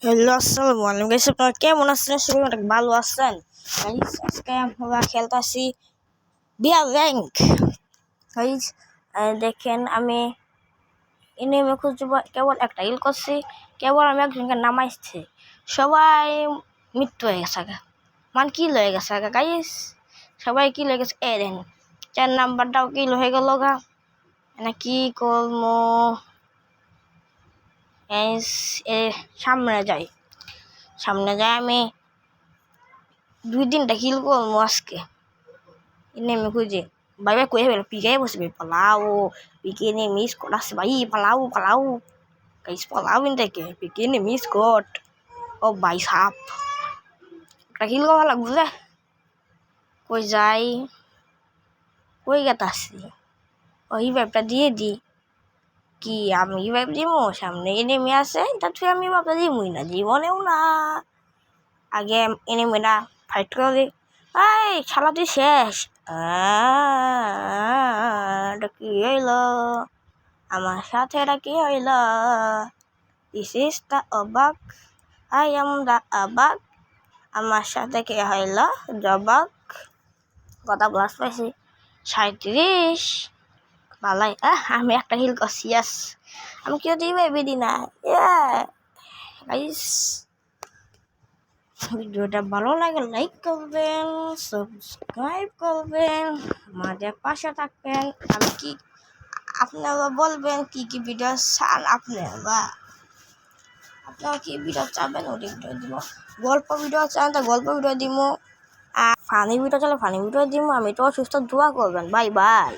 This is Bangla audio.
হ্যালো, আসসালামু আলাইকুম গাইস। আপনারা কেমন আছেন? সবাই অনেক ভালো আছেন গাইস। আজকে আমরা খেলতেছি বিয়ার র্যাঙ্ক গাইস। দেখেন আমি এনিমে খুঁজব, কেবল একটা হিল করছি, কেবল আমি একজনকে নামাইছি, সবাই মৃত্যু হয়ে গেছে মান কিল হয়ে গেছে গাইস। সবাই কিল হয়ে গেছে। দেন 4 নাম্বারটাও কিল হয়ে গেল গা। মানে কি করবো গাইস? সামনে যাই আমি 2-3টা কিল করবো আজকে। এনিমি খুঁজে ভাই ভাই কয়ে ফেলো, পিকে বসবে, পালাও। পিকে এনিমি স্কোয়াড আছে ভাই, পালাও পালাও গাইস, পালাও থেকে পিকে এনিমি স্কোয়াড। ও ভাই সাপ, একটা কিল করা লাগবে রে। কই যাই, কই গেতাছি? ওই ভাইবটা দিয়ে দি। কি আমি ভাইব দিমু? সামনে এনিমি আছে, তাতে আমি ভাবটা দিমুই না, জীবনেও না। আগে এনিমিটা ফাইট করে। এই শালা তুই শেষ। এটা কি হইল আমার সাথে? এটা কি হইল? দিস ইজ দ্য অবাক, আই এম দ্য অবাক। আমার সাথে কি হইল? জবাক। কথা ব্লাস পাইছি 37। ভালাই। আমি একটা হিল করছি, ইয়াস। আমি কেউ দিই বেদি না। গাইস, ভিডিওটা ভালো লাগে লাইক করবেন, সাবস্ক্রাইব করবেন, আমাদের পাশে থাকবেন। আমি কি আপনারা বলবেন কি কি ভিডিও চান আপনারা কি ভিডিও চাবেন, ওই ভিডিও দিব। গল্প ভিডিও চান তো গল্প ভিডিও দিব, আর ফানি ভিডিও চাইলে ফানি ভিডিও দিব। আমি তো অসুস্থ, দোয়া করবেন। Bye bye.